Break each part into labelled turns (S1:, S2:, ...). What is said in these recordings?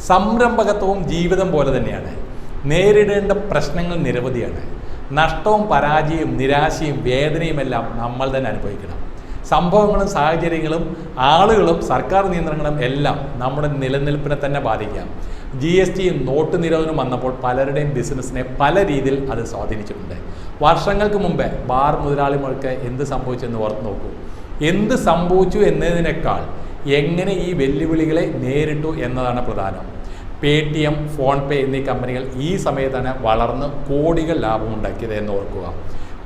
S1: സംരംഭകത്വവും ജീവിതം പോലെ തന്നെയാണ്. നേരിടേണ്ട പ്രശ്നങ്ങൾ നിരവധിയാണ്. നഷ്ടവും പരാജയവും നിരാശയും വേദനയുമെല്ലാം നമ്മൾ തന്നെ അനുഭവിക്കണം. സംഭവങ്ങളും സാഹചര്യങ്ങളും ആളുകളും സർക്കാർ നിയന്ത്രണങ്ങളും എല്ലാം നമ്മുടെ നിലനിൽപ്പിനെ തന്നെ ബാധിക്കാം. GSTയും നോട്ട് നിരോധനവും വന്നപ്പോൾ പലരുടെയും ബിസിനസ്സിനെ പല രീതിയിൽ അത് സ്വാധീനിച്ചിട്ടുണ്ട്. വർഷങ്ങൾക്ക് മുമ്പേ ബാർ മുതലാളിമാർക്ക് എന്ത് സംഭവിച്ചെന്ന് ഓർത്ത് നോക്കൂ. എന്ത് സംഭവിച്ചു എന്നതിനേക്കാൾ എങ്ങനെ ഈ വെല്ലുവിളികളെ നേരിട്ടു എന്നതാണ് പ്രധാനം. പേടിഎം, ഫോൺപേ എന്നീ കമ്പനികൾ ഈ സമയത്താണ് വളർന്ന് കോടികൾ ലാഭമുണ്ടാക്കിയത് എന്ന് ഓർക്കുക.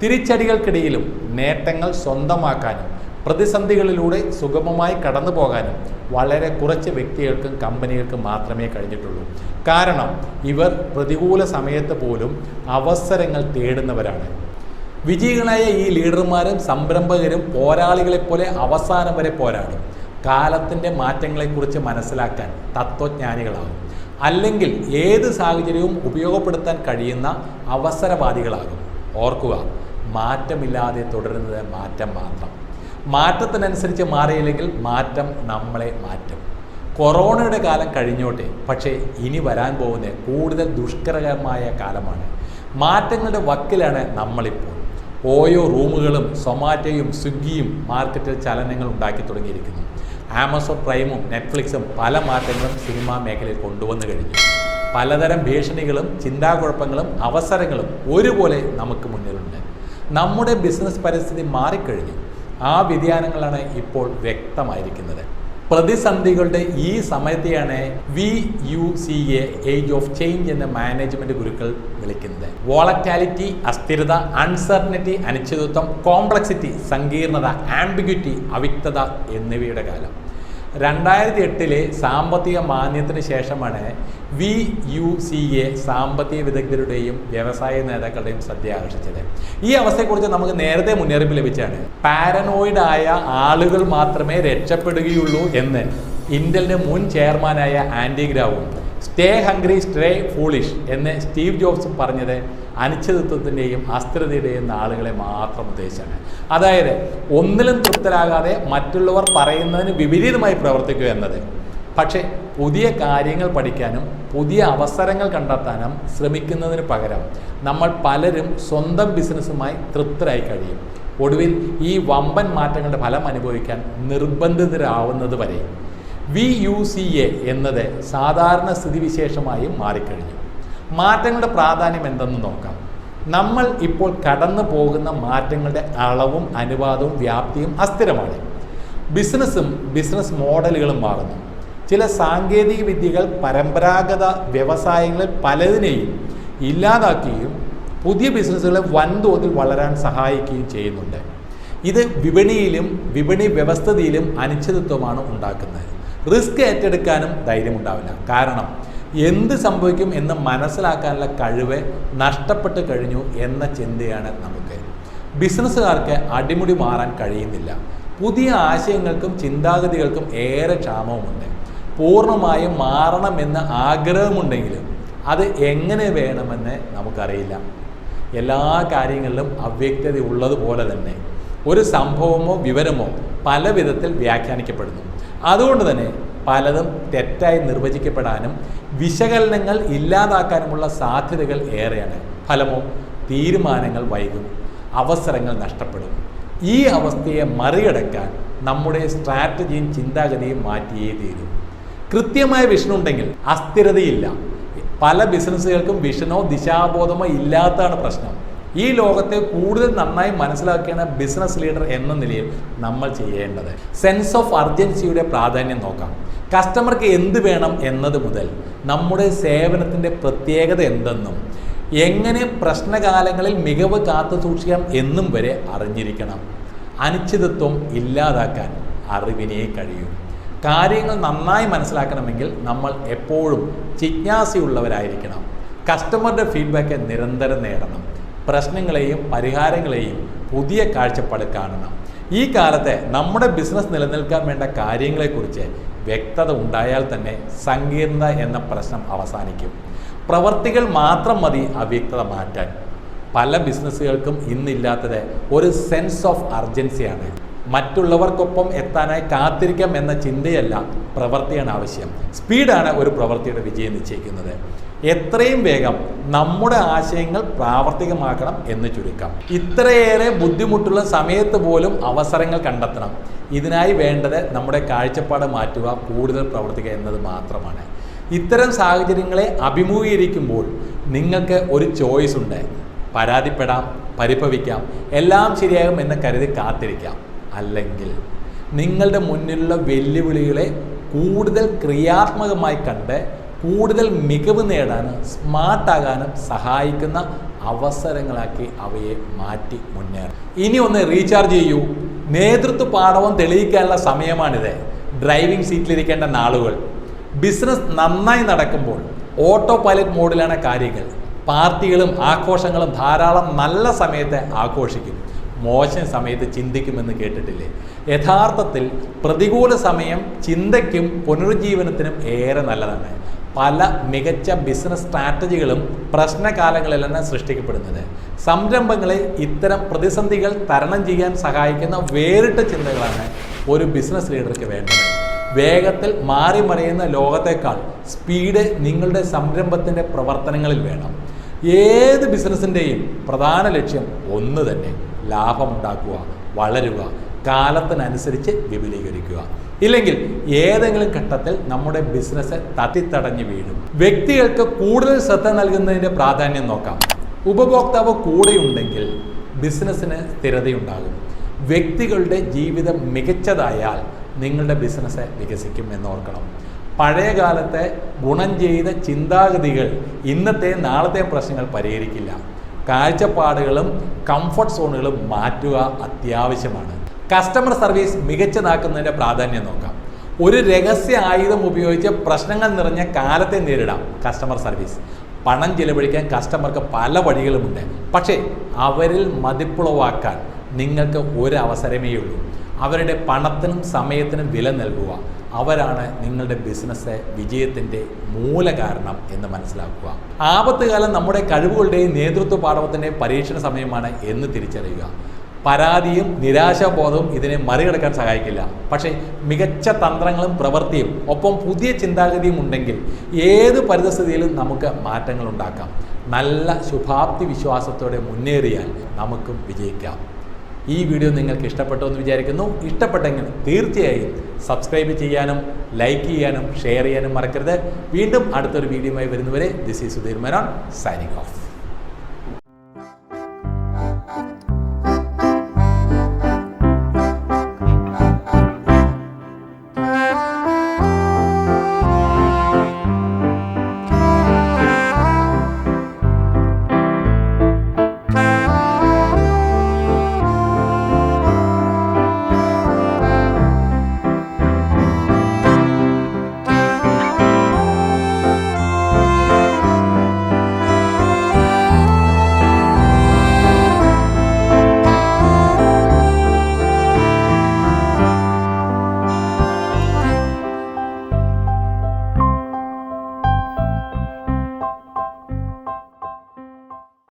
S1: തിരിച്ചടികൾക്കിടയിലും നേട്ടങ്ങൾ സ്വന്തമാക്കാനും പ്രതിസന്ധികളിലൂടെ സുഗമമായി കടന്നു പോകാനും വളരെ കുറച്ച് വ്യക്തികൾക്കും കമ്പനികൾക്കും മാത്രമേ കഴിഞ്ഞിട്ടുള്ളൂ. കാരണം ഇവർ പ്രതികൂല സമയത്ത് പോലും അവസരങ്ങൾ തേടുന്നവരാണ്. വിജയികളായ ഈ ലീഡർമാരും സംരംഭകരും പോരാളികളെപ്പോലെ അവസാനം വരെ പോരാടും. കാലത്തിൻ്റെ മാറ്റങ്ങളെക്കുറിച്ച് മനസ്സിലാക്കാൻ തത്വജ്ഞാനികളാകും. അല്ലെങ്കിൽ ഏത് സാഹചര്യവും ഉപയോഗപ്പെടുത്താൻ കഴിയുന്ന അവസരവാദികളാകും. ഓർക്കുക, മാറ്റമില്ലാതെ തുടരുന്നത് മാറ്റം മാത്രം. മാറ്റത്തിനനുസരിച്ച് മാറിയില്ലെങ്കിൽ മാറ്റം നമ്മളെ മാറ്റും. കൊറോണയുടെ കാലം കഴിഞ്ഞോട്ടെ, പക്ഷേ ഇനി വരാൻ പോകുന്ന കൂടുതൽ ദുഷ്കരമായ കാലമാണ്. മാറ്റങ്ങളുടെ വക്കിലാണ് നമ്മളിപ്പോൾ. ഓയോ റൂമുകളും സൊമാറ്റോയും സ്വിഗ്ഗിയും മാർക്കറ്റിൽ ചലനങ്ങൾ ഉണ്ടാക്കി തുടങ്ങിയിരിക്കുന്നു. ആമസോൺ പ്രൈമും നെറ്റ്ഫ്ലിക്സും പല മാറ്റങ്ങളും സിനിമാ മേഖലയിൽ കൊണ്ടുവന്നു കഴിഞ്ഞു. പലതരം ഭീഷണികളും ചിന്താകുഴപ്പങ്ങളും അവസരങ്ങളും ഒരുപോലെ നമുക്ക് മുന്നിലുണ്ട്. നമ്മുടെ ബിസിനസ് പരിസ്ഥിതി മാറിക്കഴിഞ്ഞു. ആ വ്യതിയാനങ്ങളാണ് ഇപ്പോൾ വ്യക്തമായിരിക്കുന്നത്. പ്രതിസന്ധികളുടെ ഈ സമയത്തെയാണ് VUCA ഏജ് ഓഫ് ചേഞ്ച് എന്ന മാനേജ്മെന്റ് ഗുരുക്കൾ വിളിക്കുന്നത്. വോളറ്റാലിറ്റി അസ്ഥിരത, അൺസർട്ടനിറ്റി അനിശ്ചിതത്വം, കോംപ്ലക്സിറ്റി സങ്കീർണത, ആംബിഗ്വിറ്റി അവ്യക്തത എന്നിവയുടെ കാലം. 2008 സാമ്പത്തിക മാന്ദ്യത്തിന് ശേഷമാണ് VUCA സാമ്പത്തിക വിദഗ്ധരുടെയും വ്യവസായ നേതാക്കളുടെയും ശ്രദ്ധ ആകർഷിച്ചത്. ഈ അവസ്ഥയെക്കുറിച്ച് നമുക്ക് നേരത്തെ മുന്നറിയിപ്പ് ലഭിച്ചാണ്. പാരനോയിഡായ ആളുകൾ മാത്രമേ രക്ഷപ്പെടുകയുള്ളൂ എന്ന് ഇന്റലിന്റെ മുൻ ചെയർമാനായ ആൻഡി ഗ്രാവും സ്റ്റേ ഹംഗ്രി സ്റ്റേ ഫൂളിഷ് എന്ന് സ്റ്റീവ് ജോബ്സും പറഞ്ഞത് അനിശ്ചിതത്വത്തിൻ്റെയും അസ്ഥിരതയുടെയും ആളുകളെ മാത്രം ഉദ്ദേശിച്ചാണ്. അതായത് ഒന്നിലും തൃപ്തരാകാതെ മറ്റുള്ളവർ പറയുന്നതിന് വിപരീതമായി പ്രവർത്തിക്കുക എന്നത്. പക്ഷേ പുതിയ കാര്യങ്ങൾ പഠിക്കാനും പുതിയ അവസരങ്ങൾ കണ്ടെത്താനും ശ്രമിക്കുന്നതിന് പകരം നമ്മൾ പലരും സ്വന്തം ബിസിനസ്സുമായി തൃപ്തരായി കഴിയും. ഒടുവിൽ ഈ വമ്പൻ മാറ്റങ്ങളുടെ ഫലം അനുഭവിക്കാൻ നിർബന്ധിതരാവുന്നത് വരെ VUCA എന്നത് സാധാരണ സ്ഥിതിവിശേഷമായും മാറിക്കഴിഞ്ഞു. മാറ്റങ്ങളുടെ പ്രാധാന്യം എന്തെന്ന് നോക്കാം. നമ്മൾ ഇപ്പോൾ കടന്നു പോകുന്ന മാറ്റങ്ങളുടെ അളവും അനുപാതവും വ്യാപ്തിയും അസ്ഥിരമാണ്. ബിസിനസ്സും ബിസിനസ് മോഡലുകളും മാറുന്നു. ചില സാങ്കേതിക വിദ്യകൾ പരമ്പരാഗത വ്യവസായങ്ങളിൽ പലതിനെയും ഇല്ലാതാക്കുകയും പുതിയ ബിസിനസ്സുകളെ വൻതോതിൽ വളരാൻ സഹായിക്കുകയും ചെയ്യുന്നുണ്ട്. ഇത് വിപണിയിലും വിപണി വ്യവസ്ഥിതിയിലും അനിശ്ചിതത്വമാണ് ഉണ്ടാക്കുന്നത്. റിസ്ക് ഏറ്റെടുക്കാനും ധൈര്യമുണ്ടാവില്ല. കാരണം എന്ത് സംഭവിക്കും എന്ന് മനസ്സിലാക്കാനുള്ള കഴിവ് നഷ്ടപ്പെട്ട് കഴിഞ്ഞു എന്ന ചിന്തയാണ് നമുക്ക്. ബിസിനസ്സുകാർക്ക് അടിമുടി മാറാൻ കഴിയുന്നില്ല. പുതിയ ആശയങ്ങൾക്കും ചിന്താഗതികൾക്കും ഏറെ ക്ഷാമവുമുണ്ട്. പൂർണ്ണമായും മാറണമെന്ന് ആഗ്രഹമുണ്ടെങ്കിലും അത് എങ്ങനെ വേണമെന്ന് നമുക്കറിയില്ല. എല്ലാ കാര്യങ്ങളിലും അവ്യക്തത ഉള്ളതുപോലെ തന്നെ ഒരു സംഭവമോ വിവരമോ പല വിധത്തിൽ വ്യാഖ്യാനിക്കപ്പെടുന്നു. അതുകൊണ്ട് തന്നെ പലതും തെറ്റായി നിർവചിക്കപ്പെടാനും വിശകലനങ്ങൾ ഇല്ലാതാക്കാനുമുള്ള സാധ്യതകൾ ഏറെയാണ്. ഫലമോ തീരുമാനങ്ങൾ വൈകും, അവസരങ്ങൾ നഷ്ടപ്പെടും. ഈ അവസ്ഥയെ മറികടക്കാൻ നമ്മുടെ സ്ട്രാറ്റജിയും ചിന്താഗതിയും മാറ്റിയേ തീരും. കൃത്യമായ വിഷൻ ഉണ്ടെങ്കിൽ അസ്ഥിരതയില്ല. പല ബിസിനസ്സുകൾക്കും വിഷനോ ദിശാബോധമോ ഇല്ലാത്തതാണ് പ്രശ്നം. ഈ ലോകത്തെ കൂടുതൽ നന്നായി മനസ്സിലാക്കിയാണ് ബിസിനസ് ലീഡർ എന്ന നിലയിൽ നമ്മൾ ചെയ്യേണ്ടത്. സെൻസ് ഓഫ് അർജൻസിയുടെ പ്രാധാന്യം നോക്കാം. കസ്റ്റമർക്ക് എന്ത് വേണം എന്നത് മുതൽ നമ്മുടെ സേവനത്തിൻ്റെ പ്രത്യേകത എന്തെന്നും എങ്ങനെ പ്രശ്നകാലങ്ങളിൽ മികവ് കാത്തു സൂക്ഷിക്കാം എന്നും വരെ അറിഞ്ഞിരിക്കണം. അനിശ്ചിതത്വം ഇല്ലാതാക്കാൻ അറിവിനേ കഴിയൂ. കാര്യങ്ങൾ നന്നായി മനസ്സിലാക്കണമെങ്കിൽ നമ്മൾ എപ്പോഴും ജിജ്ഞാസയുള്ളവരായിരിക്കണം. കസ്റ്റമറുടെ ഫീഡ്ബാക്ക് നിരന്തരം നേടണം. പ്രശ്നങ്ങളെയും പരിഹാരങ്ങളെയും പുതിയ കാഴ്ചപ്പാട് കാണണം. ഈ കാലത്തെ നമ്മുടെ ബിസിനസ് നിലനിൽക്കാൻ വേണ്ട കാര്യങ്ങളെക്കുറിച്ച് വ്യക്തത ഉണ്ടായാൽ തന്നെ സങ്കീർണത എന്ന പ്രശ്നം അവസാനിക്കും. പ്രവർത്തികൾ മാത്രം മതി അവ്യക്തത മാറ്റാൻ. പല ബിസിനസ്സുകൾക്കും ഇന്നില്ലാത്തത് ഒരു സെൻസ് ഓഫ് അർജൻസിയാണ്. മറ്റുള്ളവർക്കൊപ്പം എത്താനായി കാത്തിരിക്കാം എന്ന ചിന്തയല്ല പ്രവൃത്തിയാണ് ആവശ്യം. സ്പീഡാണ് ഒരു പ്രവൃത്തിയുടെ വിജയം നിശ്ചയിക്കുന്നത്. എത്രയും വേഗം നമ്മുടെ ആശയങ്ങൾ പ്രാവർത്തികമാക്കണം എന്ന് ചുരുക്കം. ഇത്രയേറെ ബുദ്ധിമുട്ടുള്ള സമയത്ത് പോലും അവസരങ്ങൾ കണ്ടെത്തണം. ഇതിനായി വേണ്ടത് നമ്മുടെ കാഴ്ചപ്പാട് മാറ്റുക, കൂടുതൽ പ്രവർത്തിക്കുക എന്നത് മാത്രമാണ്. ഇത്തരം സാഹചര്യങ്ങളെ അഭിമുഖീകരിക്കുമ്പോൾ നിങ്ങൾക്ക് ഒരു ചോയ്സ് ഉണ്ട്. പരാതിപ്പെടാം, പരിഭവിക്കാം, എല്ലാം ശരിയാകും എന്ന് കരുതി കാത്തിരിക്കാം. അല്ലെങ്കിൽ നിങ്ങളുടെ മുന്നിലുള്ള വെല്ലുവിളികളെ കൂടുതൽ ക്രിയാത്മകമായി കണ്ട് കൂടുതൽ മികവ് നേടാനും സ്മാർട്ടാകാനും സഹായിക്കുന്ന അവസരങ്ങളാക്കി അവയെ മാറ്റി മുന്നേറും. ഇനി ഒന്ന് റീചാർജ് ചെയ്യൂ. നേതൃത്വ പാഠവും തെളിയിക്കാനുള്ള സമയമാണിത്. ഡ്രൈവിംഗ് സീറ്റിലിരിക്കേണ്ട നാളുകൾ. ബിസിനസ് നന്നായി നടക്കുമ്പോൾ ഓട്ടോ പൈലറ്റ് മോഡിലാണ് കാര്യങ്ങൾ. പാർട്ടികളും ആഘോഷങ്ങളും ധാരാളം നല്ല സമയത്ത് ആഘോഷിക്കും, മോശം സമയത്ത് ചിന്തിക്കുമെന്ന് കേട്ടിട്ടില്ലേ? യഥാർത്ഥത്തിൽ പ്രതികൂല സമയം ചിന്തയ്ക്കും പുനരുജ്ജീവനത്തിനും ഏറെ നല്ലതാണ്. പല മികച്ച ബിസിനസ് സ്ട്രാറ്റജികളും പ്രശ്നകാലങ്ങളിലാണ് സൃഷ്ടിക്കപ്പെടുന്നത്. സംരംഭങ്ങളെ ഇത്തരം പ്രതിസന്ധികൾ തരണം ചെയ്യാൻ സഹായിക്കുന്ന വേറിട്ട ചിന്തകളാണ് ഒരു ബിസിനസ് ലീഡർക്ക് വേണ്ടത്. വേഗത്തിൽ മാറി മറിയുന്ന ലോകത്തേക്കാൾ സ്പീഡ് നിങ്ങളുടെ സംരംഭത്തിൻ്റെ പ്രവർത്തനങ്ങളിൽ വേണം. ഏത് ബിസിനസ്സിൻ്റെയും പ്രധാന ലക്ഷ്യം ഒന്ന് തന്നെ: ലാഭമുണ്ടാക്കുക, വളരുക, കാലത്തിനനുസരിച്ച് വിപുലീകരിക്കുക. ഇല്ലെങ്കിൽ ഏതെങ്കിലും ഘട്ടത്തിൽ നമ്മുടെ ബിസിനസ് തട്ടിത്തടഞ്ഞു വീഴും. വ്യക്തികൾക്ക് കൂടുതൽ ശ്രദ്ധ നൽകുന്നതിൻ്റെ പ്രാധാന്യം നോക്കാം. ഉപഭോക്താവ് കൂടെയുണ്ടെങ്കിൽ ബിസിനസ്സിന് സ്ഥിരതയുണ്ടാകും. വ്യക്തികളുടെ ജീവിതം മികച്ചതായാൽ നിങ്ങളുടെ ബിസിനസ് വികസിക്കും എന്നോർക്കണം. പഴയ കാലത്തെ ഗുണം ചെയ്ത ചിന്താഗതികൾ ഇന്നത്തെ നാളത്തെ പ്രശ്നങ്ങൾ പരിഹരിക്കില്ല. കാഴ്ചപ്പാടുകളും കംഫർട്ട് സോണുകളും മാറ്റുക അത്യാവശ്യമാണ്. കസ്റ്റമർ സർവീസ് മികച്ചതാക്കുന്നതിൻ്റെ പ്രാധാന്യം നോക്കാം. ഒരു രഹസ്യ ആയുധം ഉപയോഗിച്ച് പ്രശ്നങ്ങൾ നിറഞ്ഞ കാലത്തെ നേരിടാം. Customer service. പണം ചെലവഴിക്കാൻ കസ്റ്റമർക്ക് പല വഴികളുമുണ്ട്. പക്ഷേ അവരിൽ മതിപ്പുളവാക്കാൻ നിങ്ങൾക്ക് ഒരു അവസരമേ ഉള്ളൂ. അവരുടെ പണത്തിനും സമയത്തിനും വില നൽകുക. അവരാണ് നിങ്ങളുടെ ബിസിനസ് വിജയത്തിൻ്റെ മൂലകാരണം എന്ന് മനസ്സിലാക്കുക. ആപത്ത് കാലം നമ്മുടെ കഴിവുകളുടെയും നേതൃത്വ പാഠവത്തിൻ്റെയും പരീക്ഷണ സമയമാണ് എന്ന് തിരിച്ചറിയുക. പരാതിയും നിരാശാബോധവും ഇതിനെ മറികടക്കാൻ സഹായിക്കില്ല. പക്ഷേ മികച്ച തന്ത്രങ്ങളും പ്രവൃത്തിയും ഒപ്പം പുതിയ ചിന്താഗതിയും ഉണ്ടെങ്കിൽ ഏത് പരിതസ്ഥിതിയിലും നമുക്ക് മാറ്റങ്ങൾ ഉണ്ടാക്കാം. നല്ല ശുഭാപ്തി വിശ്വാസത്തോടെ മുന്നേറിയാൽ നമുക്കും വിജയിക്കാം. ഈ വീഡിയോ നിങ്ങൾക്ക് ഇഷ്ടപ്പെട്ടു എന്ന് വിചാരിക്കുന്നു. ഇഷ്ടപ്പെട്ടെങ്കിൽ തീർച്ചയായും സബ്സ്ക്രൈബ് ചെയ്യാനും ലൈക്ക് ചെയ്യാനും ഷെയർ ചെയ്യാനും മറക്കരുത്. വീണ്ടും അടുത്തൊരു വീഡിയോയുമായി വരുന്നവരെ this is Sudheer Menon signing off.